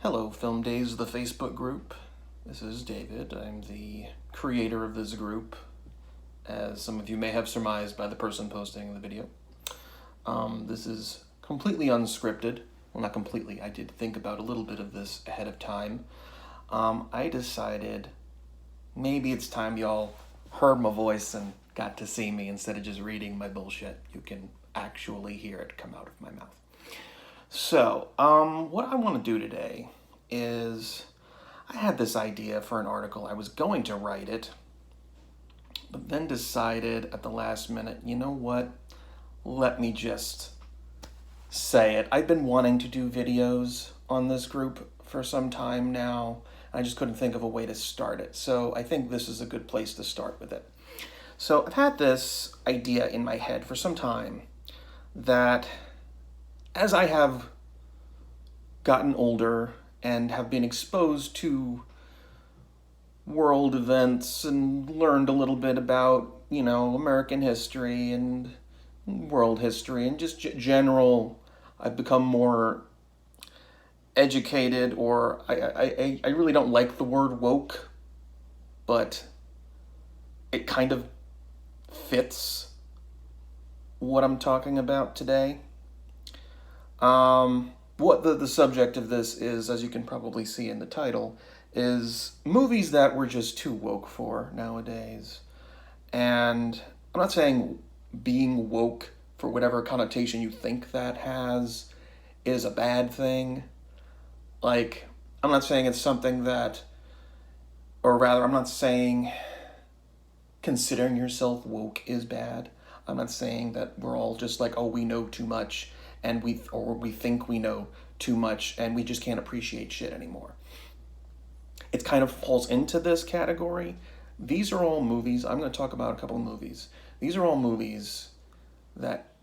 Hello, Film Days, the Facebook group. This is David. I'm the creator of this group, as some of you may have surmised by the person posting the video. This is completely unscripted. Well, not completely. I did think about a little bit of this ahead of time. I decided maybe it's time y'all heard my voice and got to see me instead of just reading my bullshit. You can actually hear it come out of my mouth. So, what I want to do today is, I had this idea for an article. I was going to write it, but then decided at the last minute, you know what? Let me just say it. I've been wanting to do videos on this group for some time now. I just couldn't think of a way to start it. So I think this is a good place to start with it. So I've had this idea in my head for some time that as I have gotten older and have been exposed to world events and learned a little bit about, American history and world history and just general, I've become more educated, or I really don't like the word woke, but it kind of fits what I'm talking about today. What the subject of this is, as you can probably see in the title, is movies that we're just too woke for nowadays. And I'm not saying being woke, for whatever connotation you think that has, is a bad thing. Like, I'm not saying it's something that, or rather, I'm not saying considering yourself woke is bad. I'm not saying that we're all just like, oh, we know too much, and we think we know too much, and we just can't appreciate shit anymore. It kind of falls into this category. These are all movies. I'm going to talk about a couple of movies. These are all movies that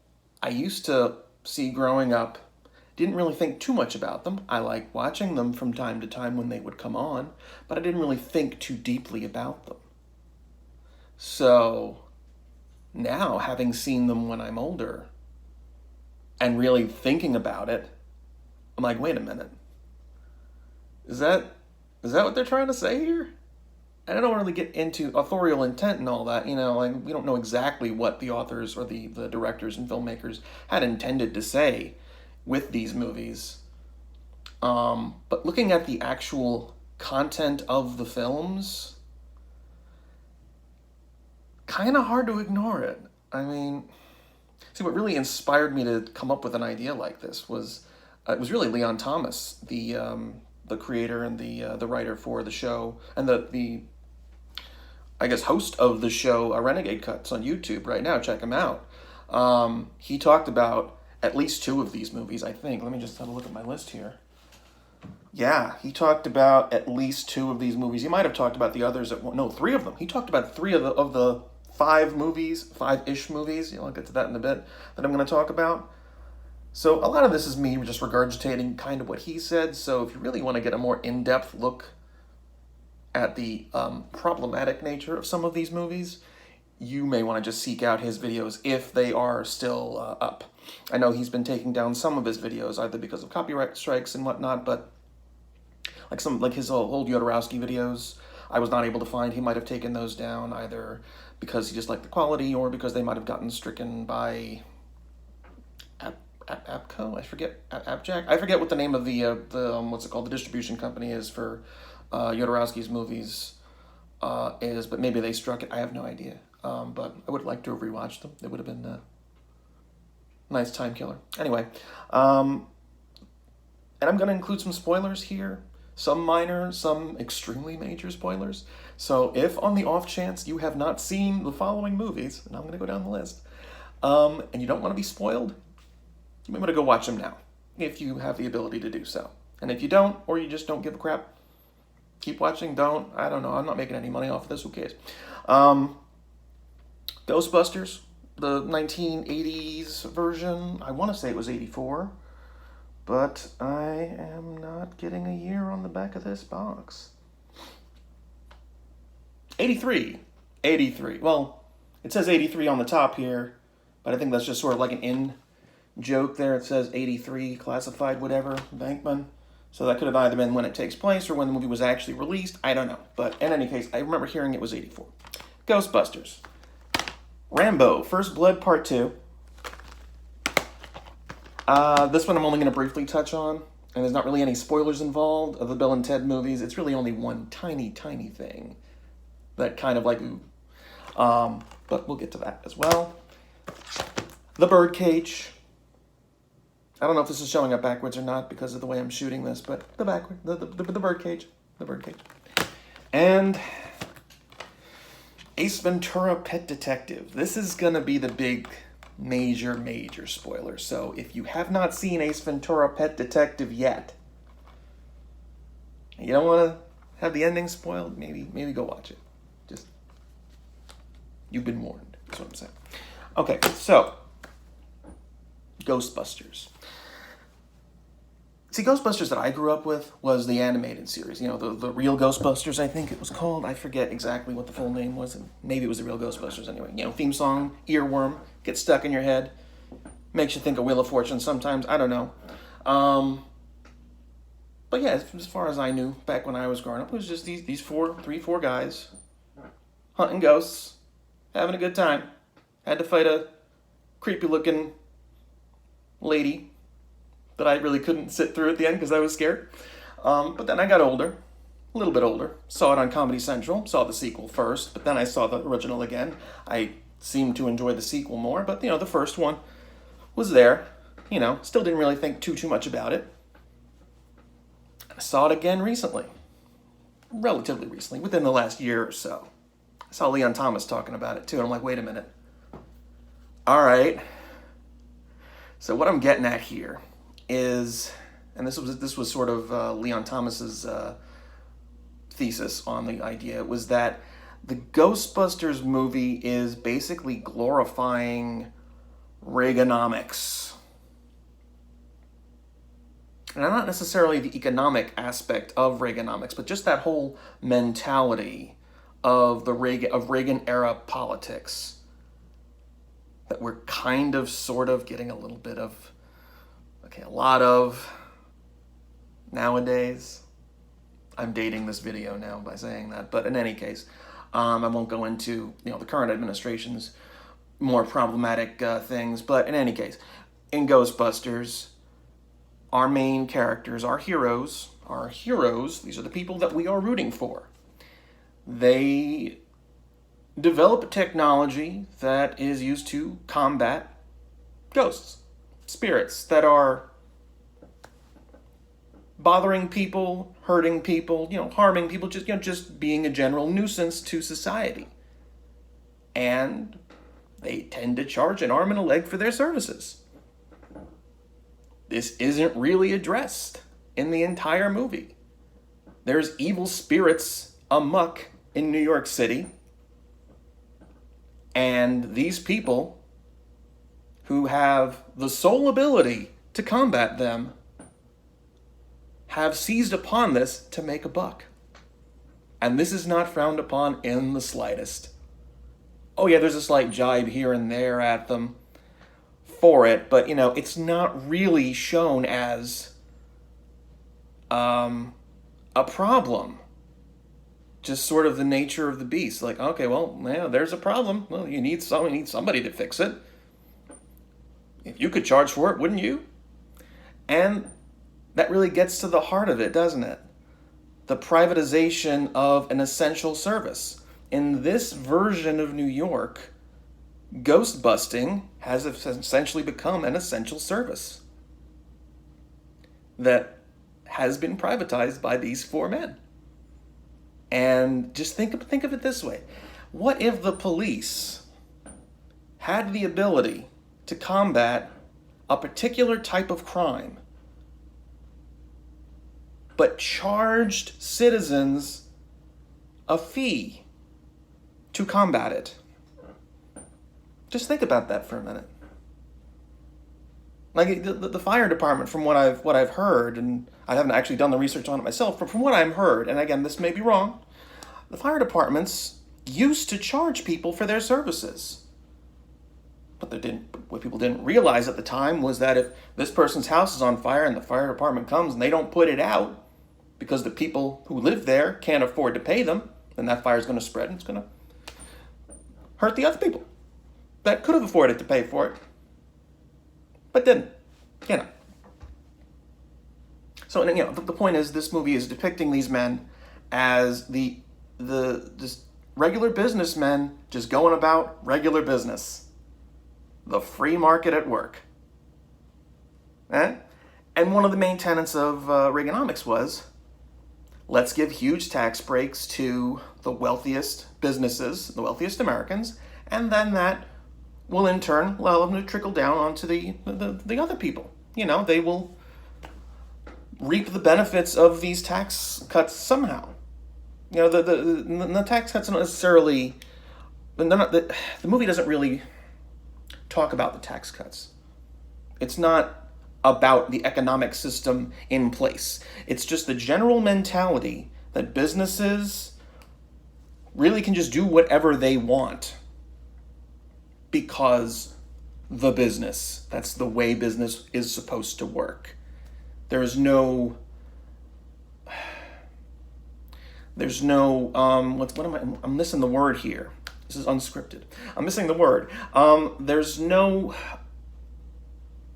I used to see growing up. Didn't really think too much about them. I liked watching them from time to time when they would come on, but I didn't really think too deeply about them. So now, having seen them when I'm older and really thinking about it, I'm like, wait a minute. Is that what they're trying to say here? And I don't really get into authorial intent and all that, like we don't know exactly what the authors or the directors and filmmakers had intended to say with these movies. But looking at the actual content of the films, kind of hard to ignore it. I mean, see, what really inspired me to come up with an idea like this was, it was really Leon Thomas, the creator and the writer for the show, and the I guess host of the show, Renegade Cuts on YouTube right now. Check him out. He talked about at least two of these movies, I think. Let me just have a look at my list here. Yeah, he talked about at least two of these movies. He might have talked about the others three of them. He talked about three of the five-ish movies. I'll get to that in a bit, that I'm going to talk about. So a lot of this is me just regurgitating kind of what he said. So if you really want to get a more in-depth look at the problematic nature of some of these movies, you may want to just seek out his videos if they are still up. I know he's been taking down some of his videos, either because of copyright strikes and whatnot, but like his old Jodorowsky videos, I was not able to find. He might have taken those down either because he just liked the quality, or because they might have gotten stricken by APCO. I forget what the name of the what's it called, the distribution company is for Jodorowsky's movies is, but maybe they struck it. I have no idea. But I would like to have rewatched them. It would have been a nice time killer. Anyway, and I'm going to include some spoilers here. Some minor, some extremely major spoilers. So if on the off chance you have not seen the following movies, and I'm going to go down the list, and you don't want to be spoiled, you may want to go watch them now, if you have the ability to do so. And if you don't, or you just don't give a crap, keep watching, don't. I don't know. I'm not making any money off of this. Who cares? Ghostbusters, the 1980s version. I want to say it was 84. But I am not getting a year on the back of this box. 83. Well, it says 83 on the top here, but I think that's just sort of like an in joke there. It says 83, classified, whatever, Bankman. So that could have either been when it takes place or when the movie was actually released. I don't know. But in any case, I remember hearing it was 84. Ghostbusters. Rambo, First Blood Part 2. This one I'm only going to briefly touch on. And there's not really any spoilers involved of the Bill and Ted movies. It's really only one tiny, tiny thing that kind of like, ooh. But we'll get to that as well. The Birdcage. I don't know if this is showing up backwards or not because of the way I'm shooting this, but the Birdcage. The Birdcage. And Ace Ventura Pet Detective. This is going to be the big, major spoiler. So if you have not seen Ace Ventura Pet Detective yet, and you don't want to have the ending spoiled, maybe go watch it. Just, you've been warned, is what I'm saying. Okay, so, Ghostbusters. See, Ghostbusters that I grew up with was the animated series. You know, the real Ghostbusters, I think it was called. I forget exactly what the full name was. Maybe it was the real Ghostbusters anyway. You know, theme song, earworm, gets stuck in your head. Makes you think of Wheel of Fortune sometimes. I don't know. But yeah, as far as I knew, back when I was growing up, it was just these four guys hunting ghosts, having a good time. Had to fight a creepy-looking lady that I really couldn't sit through at the end because I was scared. But then I got older, a little bit older. Saw it on Comedy Central, saw the sequel first, but then I saw the original again. I seemed to enjoy the sequel more, but you know, the first one was there. You know, still didn't really think too much about it. I saw it again recently, relatively recently, within the last year or so. I saw Leon Thomas talking about it too, and I'm like, wait a minute. All right. So what I'm getting at here is, and this was sort of Leon Thomas's thesis on the idea, was that the Ghostbusters movie is basically glorifying Reaganomics. And not necessarily the economic aspect of Reaganomics, but just that whole mentality of Reagan era politics that we're kind of, sort of getting a little bit of, a lot of nowadays. I'm dating this video now by saying that, but in any case, I won't go into the current administration's more problematic things, but in any case, in Ghostbusters, our main characters, our heroes, these are the people that we are rooting for. They develop technology that is used to combat ghosts, spirits that are bothering people, hurting people, harming people, just being a general nuisance to society. And they tend to charge an arm and a leg for their services. This isn't really addressed in the entire movie. There's evil spirits amuck in New York City. And these people who have the sole ability to combat them have seized upon this to make a buck. And this is not frowned upon in the slightest. Oh yeah, there's a slight jibe here and there at them for it, but it's not really shown as a problem. Just sort of the nature of the beast. Like, okay, well, yeah, there's a problem. Well, you need somebody to fix it. If you could charge for it, wouldn't you? And that really gets to the heart of it, doesn't it? The privatization of an essential service. In this version of New York, ghost busting has essentially become an essential service that has been privatized by these four men. And just think of it this way. What if the police had the ability to combat a particular type of crime, but charged citizens a fee to combat it? Just think about that for a minute. Like the fire department, from what I've heard, and I haven't actually done the research on it myself, but from what I've heard, and again, this may be wrong, the fire departments used to charge people for their services. What people didn't realize at the time was that if this person's house is on fire and the fire department comes and they don't put it out because the people who live there can't afford to pay them, then that fire is going to spread and it's going to hurt the other people that could have afforded to pay for it, but didn't. So, the point is, this movie is depicting these men as the just regular businessmen just going about regular business. The free market at work. And one of the main tenets of Reaganomics was, let's give huge tax breaks to the wealthiest businesses, the wealthiest Americans, and then that will in turn allow them to trickle down onto the other people. They will reap the benefits of these tax cuts somehow. The tax cuts don't necessarily... the movie doesn't really talk about the tax cuts. It's not about the economic system in place. It's just the general mentality that businesses really can just do whatever they want because the business. That's the way business is supposed to work. There's no I'm missing the word here. This is unscripted. I'm missing the word. There's no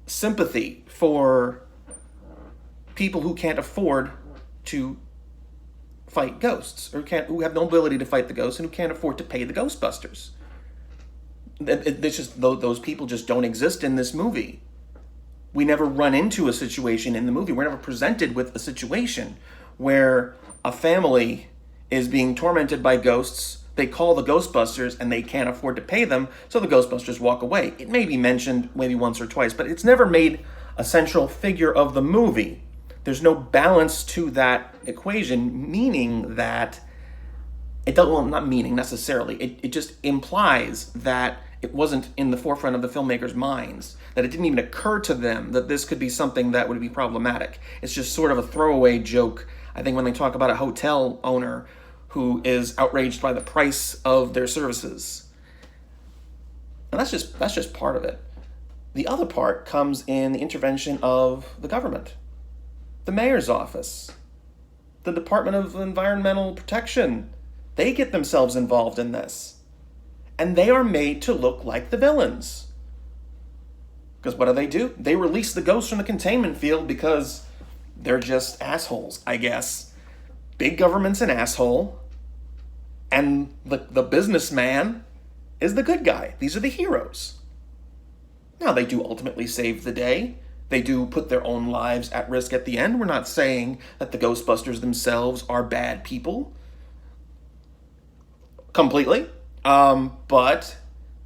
sympathy for people who can't afford to fight ghosts, or who have no ability to fight the ghosts, and who can't afford to pay the Ghostbusters. It's just those people just don't exist in this movie. We never run into a situation in the movie. We're never presented with a situation where a family is being tormented by ghosts. They call the Ghostbusters and they can't afford to pay them, so the Ghostbusters walk away. It may be mentioned maybe once or twice, but it's never made a central figure of the movie. There's no balance to that equation, meaning that it doesn't, well, not meaning necessarily. It just implies that it wasn't in the forefront of the filmmakers' minds, that it didn't even occur to them that this could be something that would be problematic. It's just sort of a throwaway joke. I think when they talk about a hotel owner who is outraged by the price of their services. And that's just part of it. The other part comes in the intervention of the government, the mayor's office, the Department of Environmental Protection. They get themselves involved in this. And they are made to look like the villains. Because what do? They release the ghosts from the containment field because they're just assholes, I guess. Big government's an asshole. And the businessman is the good guy. These are the heroes. Now, they do ultimately save the day. They do put their own lives at risk at the end. We're not saying that the Ghostbusters themselves are bad people. Completely. But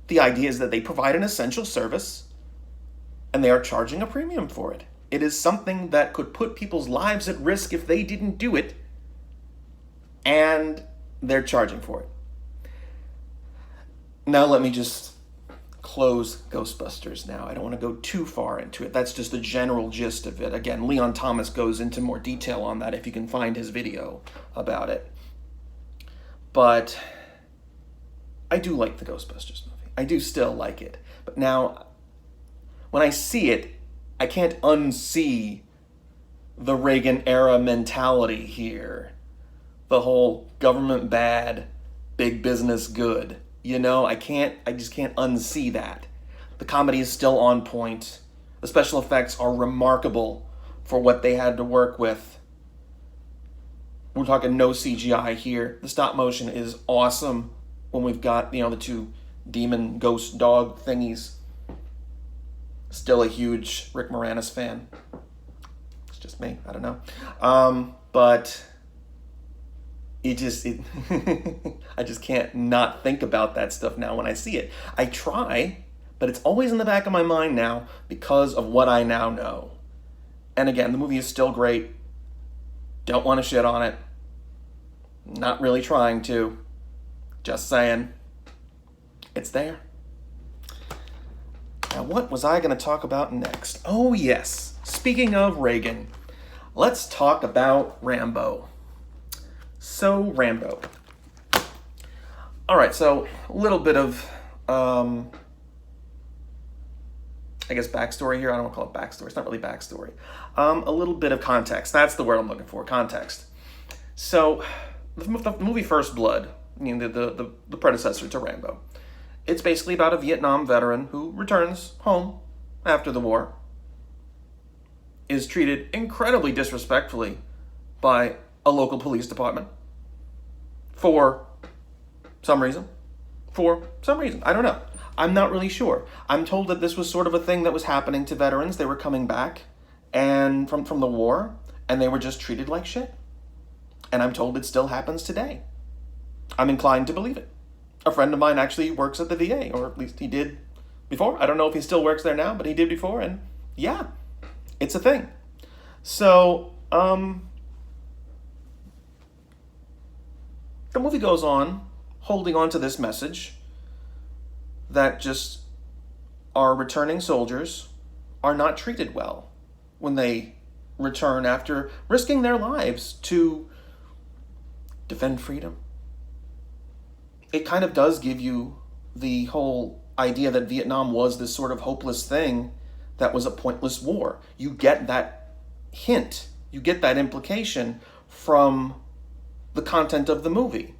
the idea is that they provide an essential service and they are charging a premium for it. It is something that could put people's lives at risk if they didn't do it, and they're charging for it. Now let me just close Ghostbusters now. I don't want to go too far into it. That's just the general gist of it. Again, Leon Thomas goes into more detail on that if you can find his video about it. But I do like the Ghostbusters movie. I do still like it. But now, when I see it, I can't unsee the Reagan-era mentality here. The whole government bad, big business good. I just can't unsee that. The comedy is still on point. The special effects are remarkable for what they had to work with. We're talking no CGI here. The stop motion is awesome when we've got, the two demon ghost dog thingies. Still a huge Rick Moranis fan. It's just me. I don't know. But I just can't not think about that stuff now when I see it. I try, but it's always in the back of my mind now because of what I now know. And again, the movie is still great. Don't want to shit on it. Not really trying to. Just saying. It's there. Now, what was I going to talk about next? Oh, yes. Speaking of Reagan, let's talk about Rambo. So, Rambo. All right, so a little bit of I guess, backstory here. I don't want to call it backstory. It's not really backstory. A little bit of context. That's the word I'm looking for, context. So, the movie First Blood, the predecessor to Rambo, it's basically about a Vietnam veteran who returns home after the war, is treated incredibly disrespectfully by a local police department for some reason. I don't know. I'm not really sure. I'm told that this was sort of a thing that was happening to veterans. They were coming back and from the war, and they were just treated like shit. And I'm told it still happens today. I'm inclined to believe it. A friend of mine actually works at the VA, or at least he did before. I don't know if he still works there now, but he did before, and yeah, it's a thing. So, the movie goes on, holding on to this message that just our returning soldiers are not treated well when they return after risking their lives to defend freedom. It kind of does give you the whole idea that Vietnam was this sort of hopeless thing that was a pointless war. You get that hint, you get that implication from the content of the movie.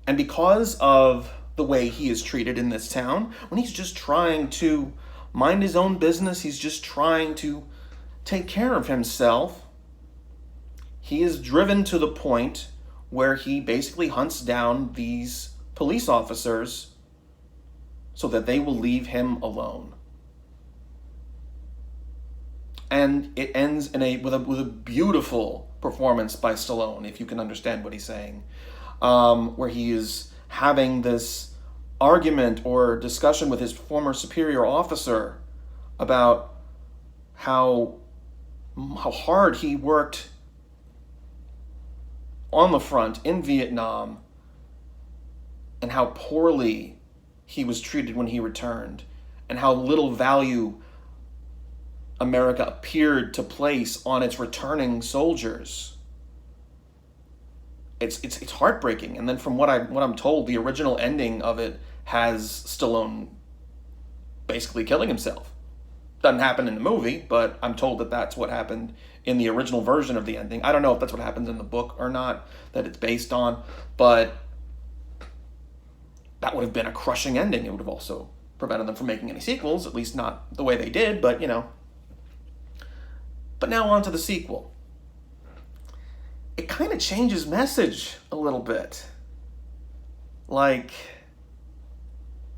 And because of the way he is treated in this town, when he's just trying to mind his own business, he's just trying to take care of himself, he is driven to the point where he basically hunts down these police officers so that they will leave him alone. And it ends with a beautiful performance by Stallone, if you can understand what he's saying, where he is having this argument or discussion with his former superior officer about how hard he worked on the front in Vietnam and how poorly he was treated when he returned and how little value America appeared to place on its returning soldiers. It's heartbreaking. And then from what I'm told, the original ending of it has Stallone basically killing himself. Doesn't happen in the movie, but I'm told that that's what happened in the original version of the ending. I don't know if that's what happens in the book or not, that it's based on, but that would have been a crushing ending. It would have also prevented them from making any sequels, at least not the way they did, but you know. But now on to the sequel. It kind of changes message a little bit. Like,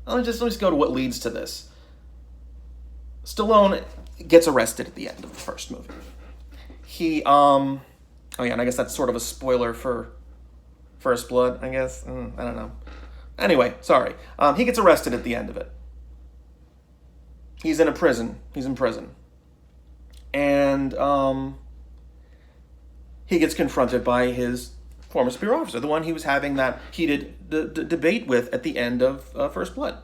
let me just go to what leads to this. Stallone gets arrested at the end of the first movie. And I guess that's sort of a spoiler for First Blood, I guess. I don't know. Anyway, sorry. He gets arrested at the end of it. He's in prison. And he gets confronted by his former superior officer, the one he was having that heated debate with at the end of First Blood.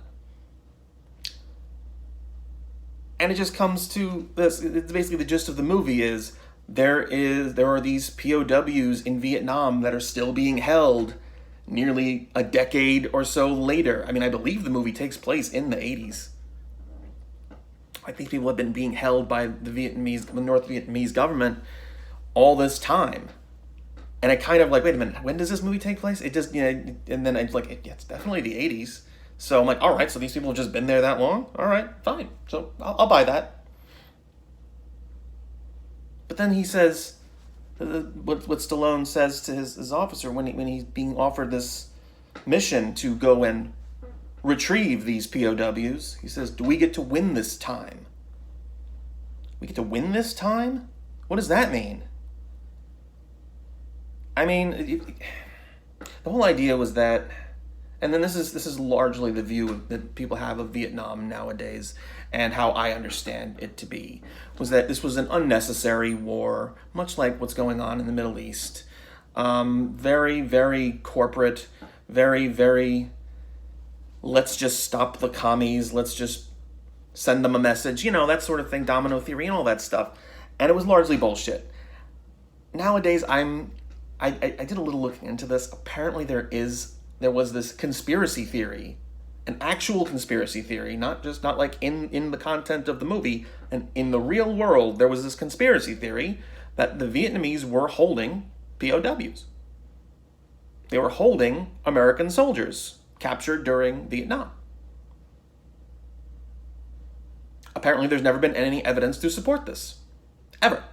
And it just comes to this. It's basically the gist of the movie is there are these POWs in Vietnam that are still being held nearly a decade or so later. I mean, I believe the movie takes place in the 80s. I think people have been being held by the North Vietnamese government all this time. And I kind of like, wait a minute, when does this movie take place? It just, and then it's like, it's definitely the 80s. So I'm like, all right, so these people have just been there that long? All right, fine. So I'll buy that. But then he says, what Stallone says to his officer when he's being offered this mission to go and retrieve these POWs, he says, do we get to win this time? We get to win this time? What does that mean? I mean, the whole idea was that, and then this is largely the view that people have of Vietnam nowadays, and how I understand it to be, was that this was an unnecessary war, much like what's going on in the Middle East. Very, very corporate, very, very, let's just stop the commies, let's just send them a message, that sort of thing, domino theory and all that stuff. And it was largely bullshit. Nowadays, I did a little looking into this. Apparently there was this conspiracy theory an actual conspiracy theory, not like in the content of the movie, and in the real world, there was this conspiracy theory that the Vietnamese were holding POWs. They were holding American soldiers captured during Vietnam. Apparently, there's never been any evidence to support this, ever.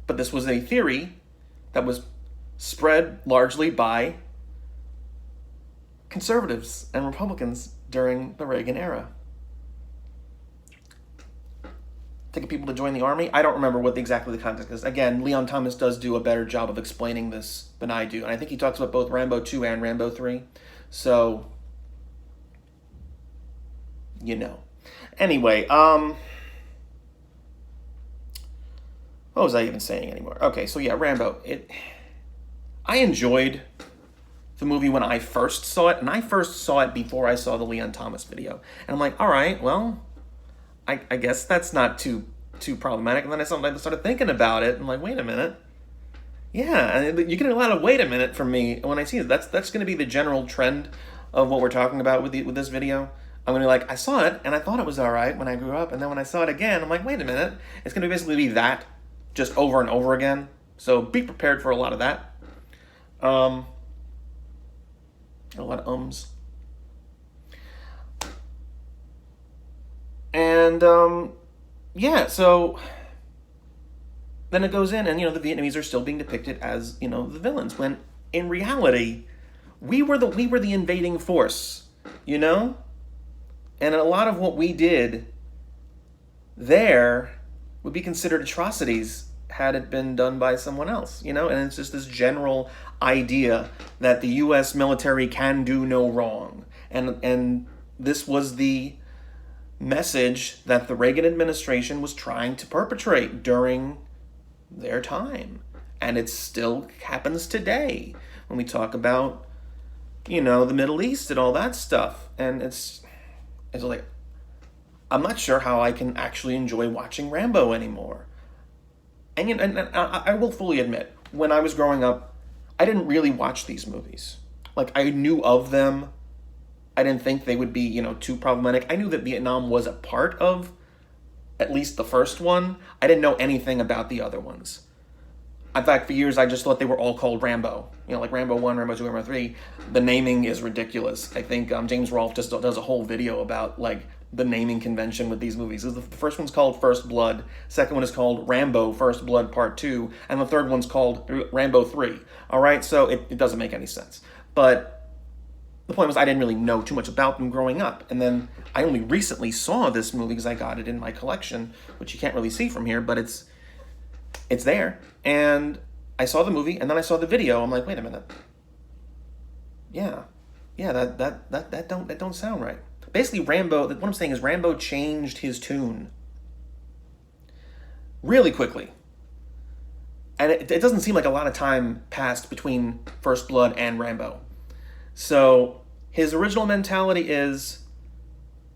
But this was a theory that was spread largely by conservatives and Republicans during the Reagan era. To get people to join the army. I don't remember what exactly the context is. Again, Leon Thomas does do a better job of explaining this than I do. And I think he talks about both Rambo 2 and Rambo 3. So, you know. Anyway, what was I even saying anymore? Okay, so yeah, Rambo. I enjoyed the movie when I first saw it, and I first saw it before I saw the Leon Thomas video. And I'm like, all right, well, I guess that's not too problematic. And then I started thinking about it, and I'm like, wait a minute. Yeah, and you get a lot of wait a minute from me when I see it. That's going to be the general trend of what we're talking about with this video. I'm going to be like, I saw it, and I thought it was all right when I grew up. And then when I saw it again, I'm like, wait a minute. It's going to basically be that just over and over again. So be prepared for a lot of that. A lot of ums. And, yeah, so then it goes in, and, the Vietnamese are still being depicted as, the villains, when in reality, we were the invading force, And a lot of what we did there would be considered atrocities had it been done by someone else, And it's just this general idea that the U.S. military can do no wrong. And this was the message that the Reagan administration was trying to perpetrate during their time. And it still happens today when we talk about, the Middle East and all that stuff. And it's like, I'm not sure how I can actually enjoy watching Rambo anymore. And I will fully admit, when I was growing up, I didn't really watch these movies. Like, I knew of them. I didn't think they would be, too problematic. I knew that Vietnam was a part of at least the first one. I didn't know anything about the other ones. In fact, for years, I just thought they were all called Rambo. Like Rambo 1, Rambo 2, Rambo 3. The naming is ridiculous. I think James Rolfe just does a whole video about, the naming convention with these movies. The first one's called First Blood. Second one is called Rambo First Blood Part 2. And the third one's called Rambo 3. All right? So it doesn't make any sense. But the point was I didn't really know too much about them growing up. And then I only recently saw this movie because I got it in my collection, which you can't really see from here, but it's there. And I saw the movie, and then I saw the video. I'm like, wait a minute. Yeah, that don't sound right. Basically, Rambo, what I'm saying is Rambo changed his tune really quickly. And it doesn't seem like a lot of time passed between First Blood and Rambo. So his original mentality is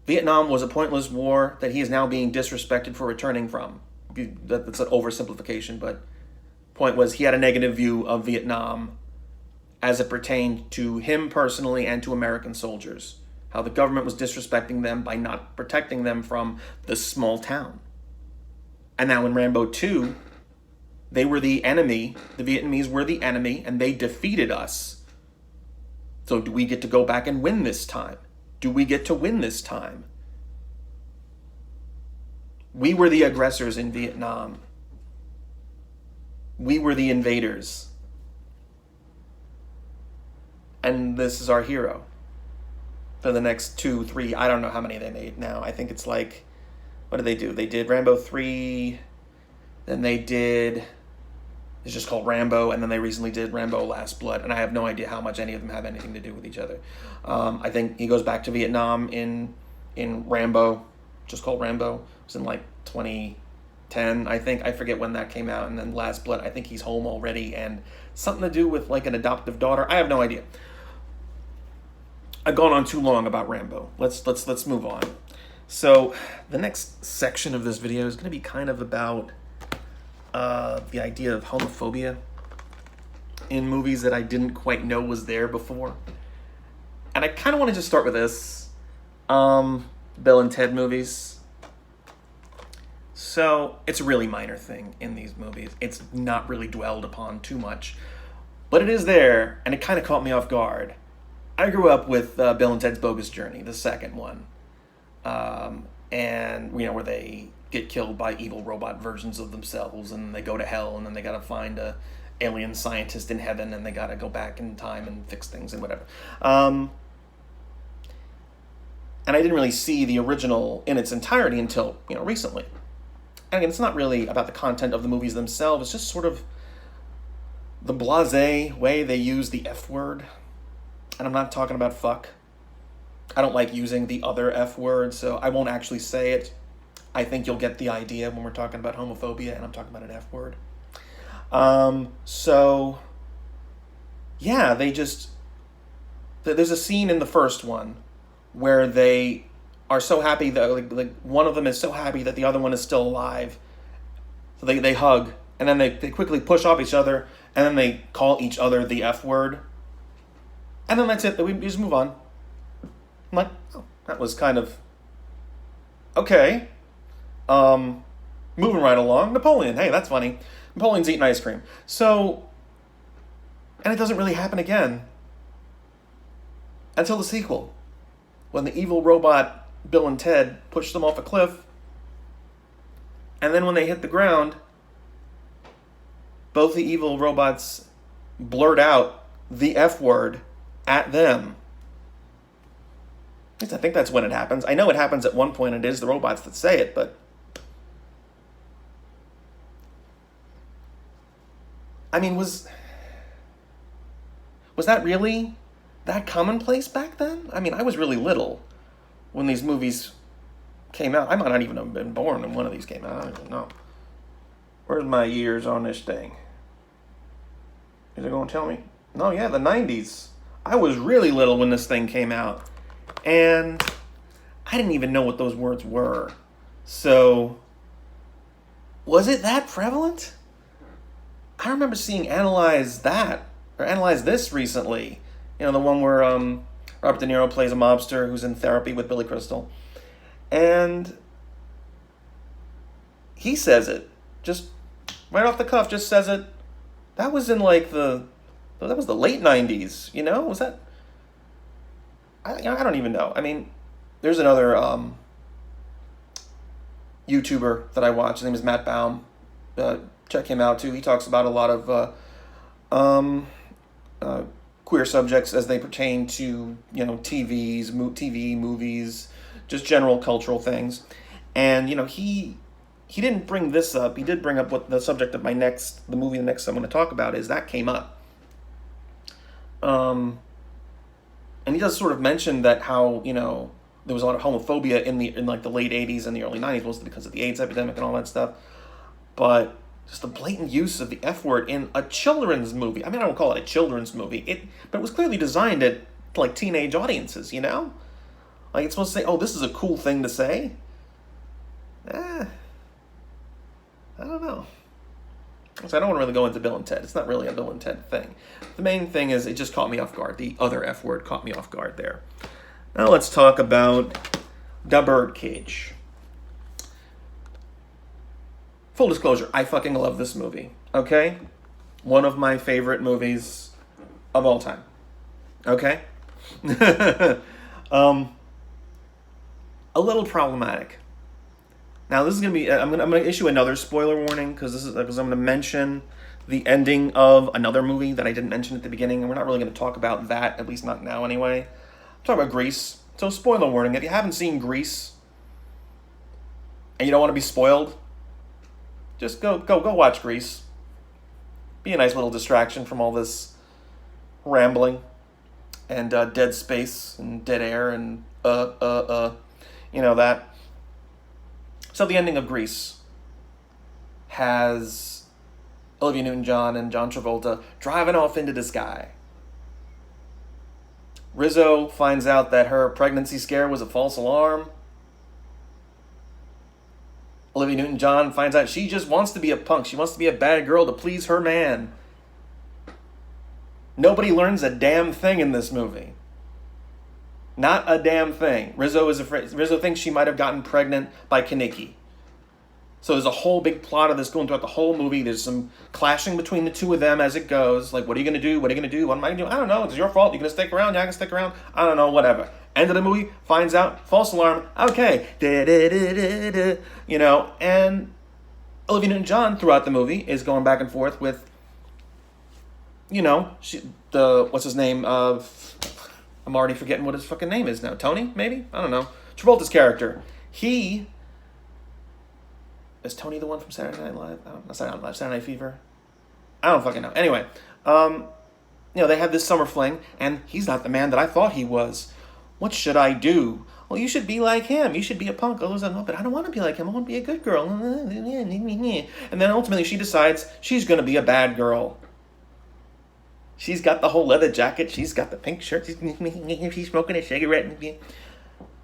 Vietnam was a pointless war that he is now being disrespected for returning from. That's an oversimplification, but point was he had a negative view of Vietnam as it pertained to him personally and to American soldiers. How the government was disrespecting them by not protecting them from this small town. And now in Rambo 2, they were the enemy. The Vietnamese were the enemy, and they defeated us. So do we get to go back and win this time? Do we get to win this time? We were the aggressors in Vietnam. We were the invaders. And this is our hero. For the next 2, 3, I don't know how many they made now. I think it's what did they do? They did Rambo 3, then it's just called Rambo, and then they recently did Rambo Last Blood, and I have no idea how much any of them have anything to do with each other. I think he goes back to Vietnam in Rambo, just called Rambo. It was in 2010, I think. I forget when that came out, and then Last Blood, I think he's home already, and something to do with an adoptive daughter. I have no idea. I've gone on too long about Rambo. Let's move on. So the next section of this video is going to be kind of about the idea of homophobia in movies that I didn't quite know was there before. And I kind of want to just start with this. Bill and Ted movies. So, it's a really minor thing in these movies. It's not really dwelled upon too much. But it is there, and it kind of caught me off guard. I grew up with Bill and Ted's Bogus Journey, the second one. And, where they get killed by evil robot versions of themselves, and they go to hell, and then they gotta find a alien scientist in heaven, and they gotta go back in time and fix things and whatever. And I didn't really see the original in its entirety until, recently. And again, it's not really about the content of the movies themselves, it's just sort of the blasé way they use the F word. And I'm not talking about fuck. I don't like using the other F word, so I won't actually say it. I think you'll get the idea when we're talking about homophobia and I'm talking about an F word. So, yeah, there's a scene in the first one where they are so happy that, like one of them is so happy that the other one is still alive. So they hug, and then they quickly push off each other, and then they call each other the F word. And then that's it. We just move on. I'm like, oh, that was kind of okay. Moving right along. Napoleon. Hey, that's funny. Napoleon's eating ice cream. So, and it doesn't really happen again until the sequel, when the evil robot Bill and Ted push them off a cliff, and then when they hit the ground, both the evil robots blurt out the F word at them. At least I think that's when it happens. I know it happens at one point, and it is the robots that say it, but I mean, was that really that commonplace back then? I mean, I was really little when these movies came out. I might not even have been born when one of these came out. I don't even know. Where's my years on this thing? Is it going to tell me? No, yeah, the 90s. I was really little when this thing came out. And I didn't even know what those words were. So, was it that prevalent? I remember seeing Analyze This recently. The one where Robert De Niro plays a mobster who's in therapy with Billy Crystal. And he says it. Just right off the cuff, just says it. That was in that was the late 90s, Was that? I don't even know. I mean, there's another YouTuber that I watch. His name is Matt Baume. Check him out too. He talks about a lot of queer subjects as they pertain to TV, movies, just general cultural things. And he didn't bring this up. He did bring up what the subject of the movie I'm going to talk about is. That came up. And he does sort of mention that how there was a lot of homophobia in the late 80s and the early 90s, mostly because of the AIDS epidemic and all that stuff. But just the blatant use of the F word in a children's movie. I mean, I don't call it a children's movie. But it was clearly designed at teenage audiences, Like it's supposed to say, oh, this is a cool thing to say. I don't know. So I don't want to really go into Bill and Ted. It's not really a Bill and Ted thing. The main thing is it just caught me off guard. The other F word caught me off guard there. Now let's talk about the Birdcage. Full disclosure, I fucking love this movie. Okay? One of my favorite movies of all time. Okay? A little problematic. Now this is gonna be. I'm gonna issue another spoiler warning because I'm gonna mention the ending of another movie that I didn't mention at the beginning, and we're not really gonna talk about that, at least not now anyway. I'm talking about Grease. So spoiler warning: if you haven't seen Grease and you don't want to be spoiled, just go watch Grease. Be a nice little distraction from all this rambling and dead space and dead air and that. So the ending of Grease has Olivia Newton-John and John Travolta driving off into the sky. Rizzo finds out that her pregnancy scare was a false alarm. Olivia Newton-John finds out she just wants to be a punk. She wants to be a bad girl to please her man. Nobody learns a damn thing in this movie. Not a damn thing. Rizzo is afraid. Rizzo thinks she might have gotten pregnant by Kaneki. So there's a whole big plot of this going throughout the whole movie. There's some clashing between the two of them as it goes. Like, what are you going to do? What are you going to do? What am I going to do? I don't know. It's your fault. You're going to stick around. You're not going to stick around. I don't know. Whatever. End of the movie. Finds out. False alarm. Okay. You know, and Olivia Newton-John throughout the movie is going back and forth with, you know, what's his name? I'm already forgetting what his fucking name is now. Tony, maybe? I don't know. Travolta's character. Is Tony the one from Saturday Night Live? Not Saturday Night Live, Saturday Night Fever? I don't fucking know. Anyway, you know, they had this summer fling, and he's not the man that I thought he was. What should I do? Well, you should be like him. You should be a punk. But I don't want to be like him. I want to be a good girl. And then ultimately she decides she's going to be a bad girl. She's got the whole leather jacket. She's got the pink shirt. She's smoking a cigarette.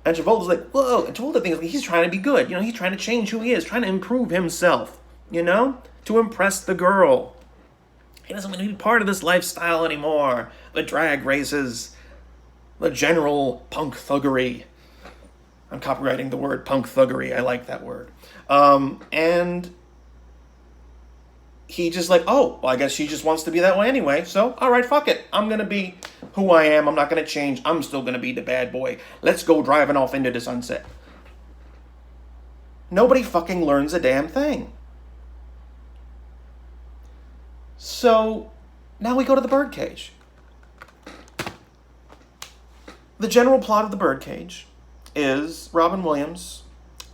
And Travolta's like, whoa. And Travolta thinks he's trying to be good. You know, he's trying to change who he is, trying to improve himself, you know, to impress the girl. He doesn't want to be part of this lifestyle anymore. The drag races, the general punk thuggery. I'm copyrighting the word punk thuggery. I like that word. And he just like, oh, well, I guess she just wants to be that way anyway. So, all right, fuck it. I'm going to be who I am. I'm not going to change. I'm still going to be the bad boy. Let's go driving off into the sunset. Nobody fucking learns a damn thing. So, now we go to the Birdcage. The general plot of the Birdcage is Robin Williams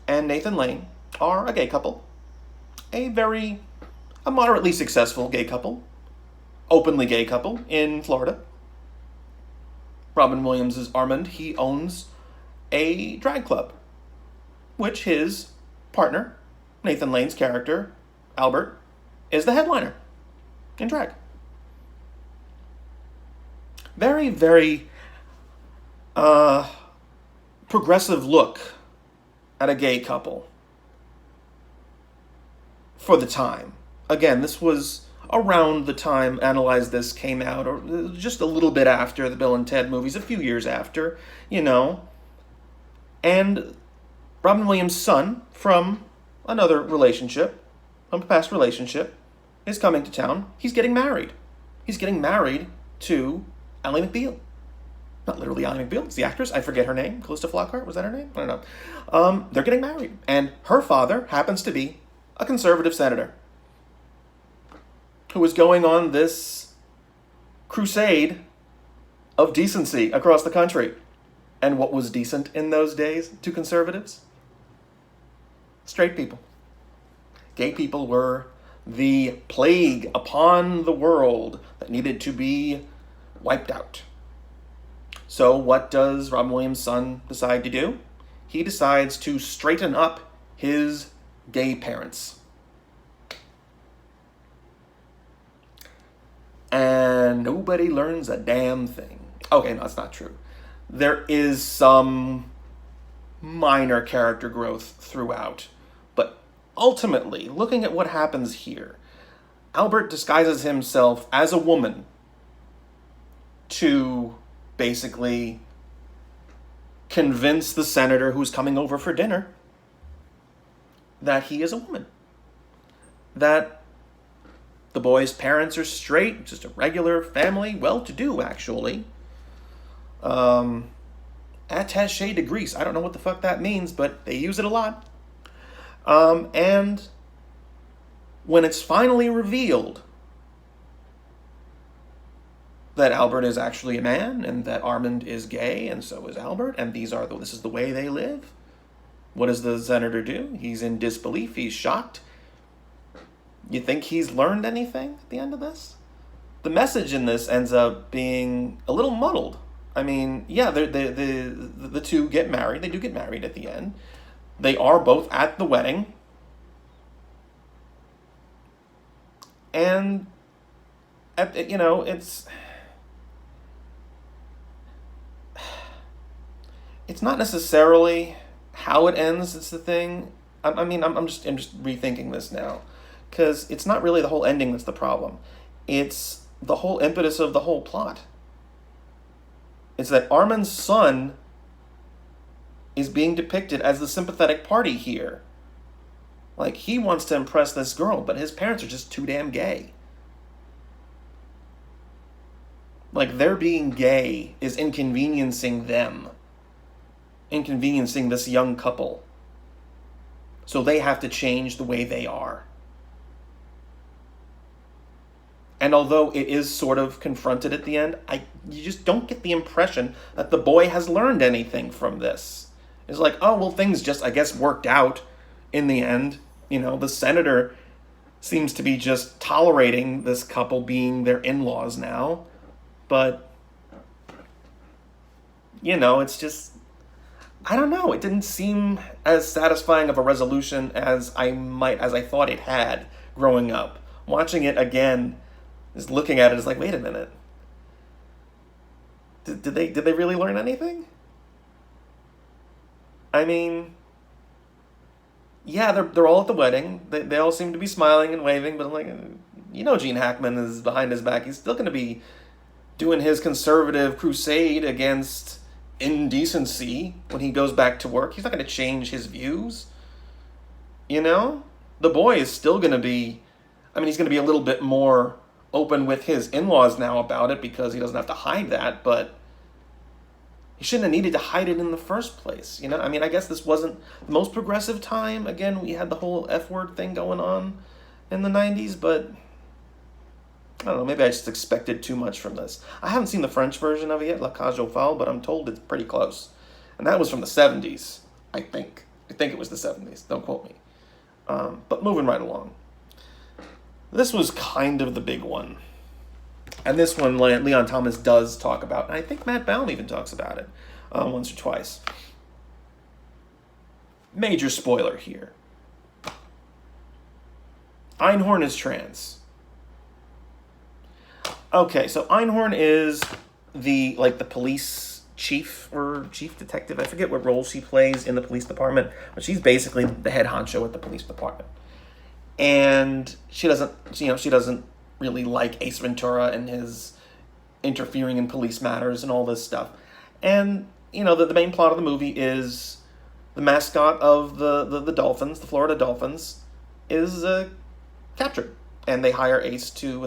and Nathan Lane are a gay couple. A moderately successful gay couple, openly gay couple in Florida. Robin Williams is Armand. He owns a drag club, which his partner, Nathan Lane's character, Albert, is the headliner in drag. Very, very progressive look at a gay couple for the time. Again, this was around the time Analyze came out, or just a little bit after the Bill and Ted movies, a few years after, you know. And Robin Williams' son from another relationship, from a past relationship, is coming to town. He's getting married. He's getting married to Ally McBeal. Not literally Ally McBeal, it's the actress. I forget her name. Calista Flockhart, was that her name? I don't know. They're getting married. And her father happens to be a conservative senator who was going on this crusade of decency across the country. And what was decent in those days to conservatives? Straight people. Gay people were the plague upon the world that needed to be wiped out. So what does Robin Williams' son decide to do? He decides to straighten up his gay parents. And nobody learns a damn thing. Okay, no, that's not true. There is some minor character growth throughout. But ultimately, looking at what happens here, Albert disguises himself as a woman to basically convince the senator who's coming over for dinner that he is a woman. That the boy's parents are straight, just a regular family, well-to-do, actually. Attaché de Greece. I don't know what the fuck that means, but they use it a lot. And when it's finally revealed that Albert is actually a man, and that Armand is gay, and so is Albert, and this is the way they live, what does the senator do? He's in disbelief. He's shocked. You think he's learned anything at the end of this? The message in this ends up being a little muddled. I mean, yeah, the two get married. They do get married at the end. They are both at the wedding. And, you know, it's not necessarily how it ends. It's the thing. I'm just rethinking this now. Because it's not really the whole ending that's the problem. It's the whole impetus of the whole plot. It's that Armand's son is being depicted as the sympathetic party here. Like, he wants to impress this girl, but his parents are just too damn gay. Like, their being gay is inconveniencing them. Inconveniencing this young couple. So they have to change the way they are. And although it is sort of confronted at the end, you just don't get the impression that the boy has learned anything from this. It's like, oh, well, things just, I guess, worked out in the end. You know, the senator seems to be just tolerating this couple being their in-laws now. But, you know, it's just, I don't know. It didn't seem as satisfying of a resolution as I thought it had growing up. Watching it again, just looking at it is like, wait a minute. Did they really learn anything? I mean, yeah, they're all at the wedding. They all seem to be smiling and waving, but I'm like, you know, Gene Hackman is behind his back. He's still going to be doing his conservative crusade against indecency when he goes back to work. He's not going to change his views. You know? The boy is still going to be, I mean, he's going to be a little bit more open with his in-laws now about it because he doesn't have to hide that, but he shouldn't have needed to hide it in the first place. You know? I mean, I guess this wasn't the most progressive time. Again, we had the whole F-word thing going on in the 90s, but I don't know, maybe I just expected too much from this. I haven't seen the French version of it yet, La Cage aux Folles, but I'm told it's pretty close. And that was from the 70s, I think. I think it was the 70s, don't quote me. But moving right along. This was kind of the big one. And this one, Leon Thomas does talk about, and I think Matt Baume even talks about it once or twice. Major spoiler here. Einhorn is trans. Okay, so Einhorn is the police chief or chief detective. I forget what role she plays in the police department, but she's basically the head honcho at the police department. And she doesn't really like Ace Ventura and his interfering in police matters and all this stuff. And, you know, the main plot of the movie is the mascot of the Dolphins, the Florida Dolphins, is captured. And they hire Ace to,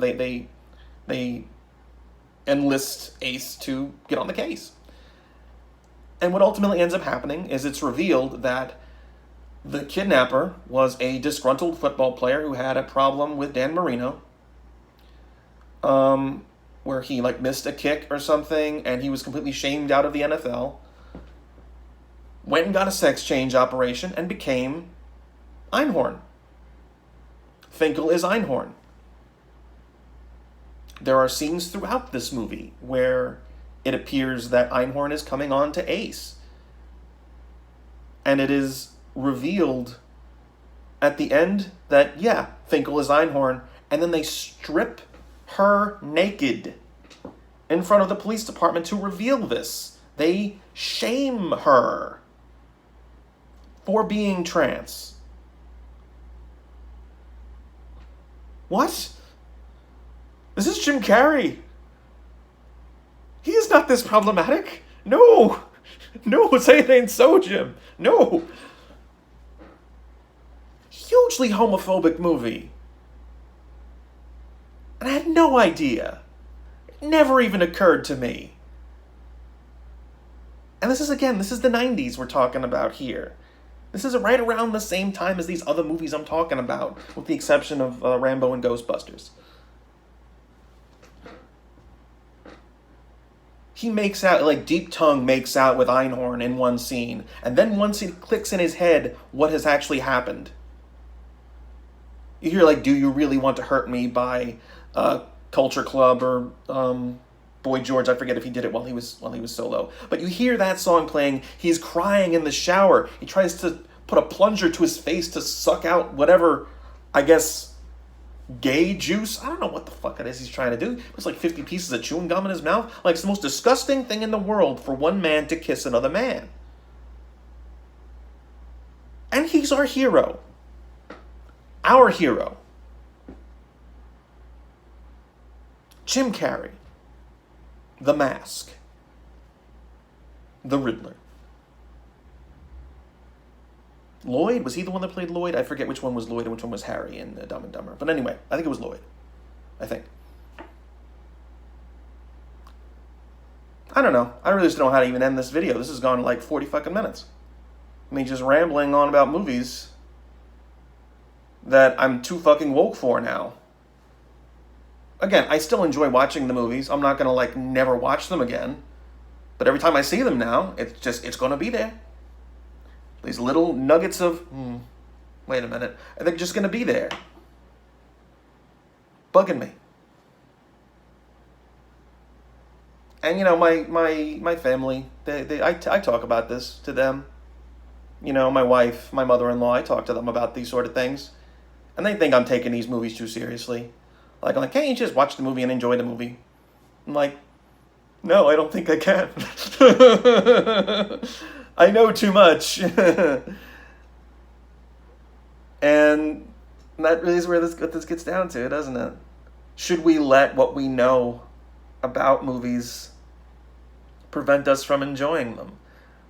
they enlist Ace to get on the case. And what ultimately ends up happening is it's revealed that the kidnapper was a disgruntled football player who had a problem with Dan Marino, where he missed a kick or something, and he was completely shamed out of the NFL. Went and got a sex change operation and became Einhorn. Finkel is Einhorn. There are scenes throughout this movie where it appears that Einhorn is coming on to Ace. And it is revealed at the end that, yeah, Finkel is Einhorn, and then they strip her naked in front of the police department to reveal this. They shame her for being trans. What? This is Jim Carrey. He is not this problematic. No. No, say it ain't so, Jim. No. Hugely homophobic movie. And I had no idea. It never even occurred to me. And this is the 90s we're talking about here. This is right around the same time as these other movies I'm talking about, with the exception of Rambo and Ghostbusters. He makes out, Deep Tongue makes out with Einhorn in one scene, and then once it clicks in his head what has actually happened. You hear, Do You Really Want to Hurt Me by Culture Club or Boy George. I forget if he did it while he was solo. But you hear that song playing, he's crying in the shower. He tries to put a plunger to his face to suck out whatever, I guess, gay juice. I don't know what the fuck it is he's trying to do. It's 50 pieces of chewing gum in his mouth. It's the most disgusting thing in the world for one man to kiss another man. And he's our hero. Our hero. Jim Carrey. The Mask. The Riddler. Lloyd, was he the one that played Lloyd? I forget which one was Lloyd and which one was Harry in Dumb and Dumber. But anyway, I think it was Lloyd. I think. I don't know. I really just don't know how to even end this video. This has gone like 40 fucking minutes. Me just rambling on about movies that I'm too fucking woke for now. Again, I still enjoy watching the movies. I'm not gonna like never watch them again. But every time I see them now, it's gonna be there. These little nuggets of, wait a minute, and they're just gonna be there. Bugging me. And, you know, my family, I talk about this to them. You know, my wife, my mother-in-law, I talk to them about these sort of things. And they think I'm taking these movies too seriously. Like, I'm like, can't you just watch the movie and enjoy the movie? I'm like, no, I don't think I can. I know too much. And that really is where this gets down to, doesn't it? Should we let what we know about movies prevent us from enjoying them?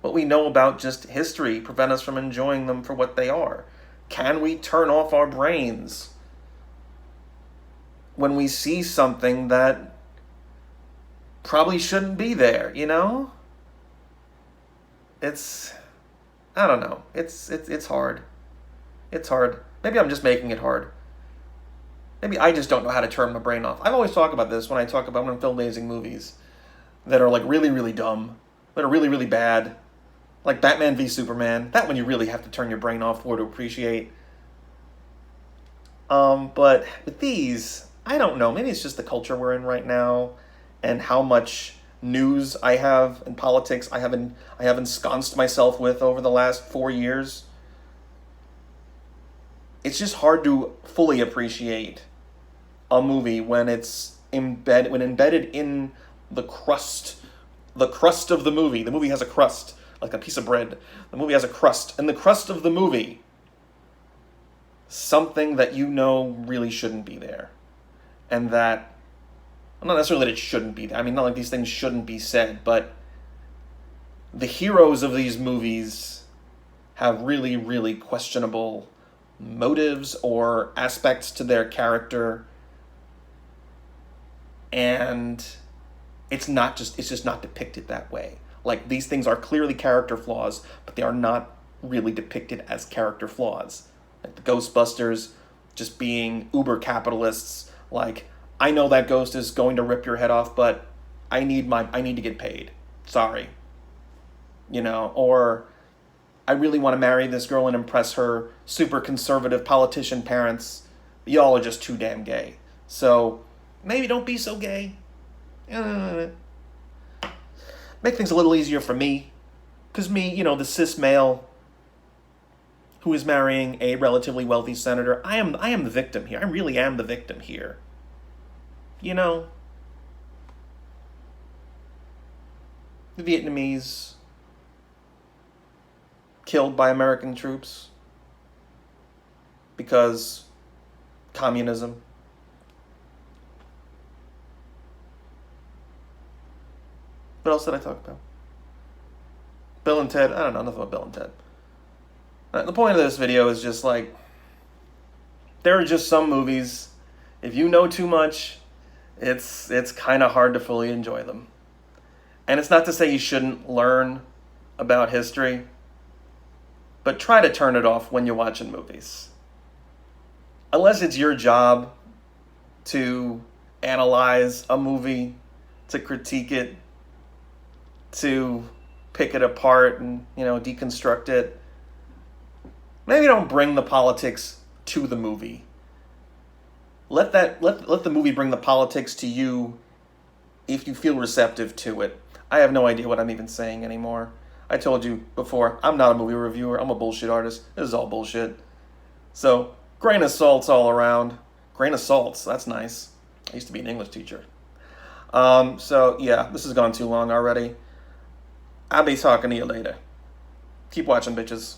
What we know about just history prevent us from enjoying them for what they are? Can we turn off our brains when we see something that probably shouldn't be there, you know? I don't know. It's hard. It's hard. Maybe I'm just making it hard. Maybe I just don't know how to turn my brain off. I've always talked about this when I'm filmazing movies that are like really, really dumb, that are really, really bad. Like Batman v Superman. That one you really have to turn your brain off for to appreciate. But with these, I don't know. Maybe it's just the culture we're in right now and how much news I have and politics I have ensconced myself with over the last 4 years. It's just hard to fully appreciate a movie when it's embedded in the crust of the movie. The movie has a crust, like a piece of bread. The movie has a crust, and the crust of the movie, something that you know really shouldn't be there, and that, not necessarily that it shouldn't be there. I mean, not like these things shouldn't be said, but the heroes of these movies have really, really questionable motives or aspects to their character, and it's just not depicted that way. Like, these things are clearly character flaws, but they are not really depicted as character flaws. Like the Ghostbusters just being uber capitalists, like, I know that ghost is going to rip your head off, but I need to get paid. Sorry. You know, or I really want to marry this girl and impress her super conservative politician parents. Y'all are just too damn gay. So maybe don't be so gay. Make things a little easier for me. Because me, you know, the cis male who is marrying a relatively wealthy senator, I am the victim here. I really am the victim here. You know, the Vietnamese killed by American troops because communism. What else did I talk about? Bill and Ted. I don't know nothing about Bill and Ted. The point of this video is just like, there are just some movies, if you know too much, it's kind of hard to fully enjoy them. And it's not to say you shouldn't learn about history, but try to turn it off when you're watching movies. Unless it's your job to analyze a movie, to critique it, to pick it apart and, you know, deconstruct it. Maybe don't bring the politics to the movie. Let the movie bring the politics to you if you feel receptive to it. I have no idea what I'm even saying anymore. I told you before, I'm not a movie reviewer. I'm a bullshit artist. This is all bullshit. So, grain of salts all around. Grain of salts, that's nice. I used to be an English teacher. So, yeah, this has gone too long already. I'll be talking to you later. Keep watching, bitches.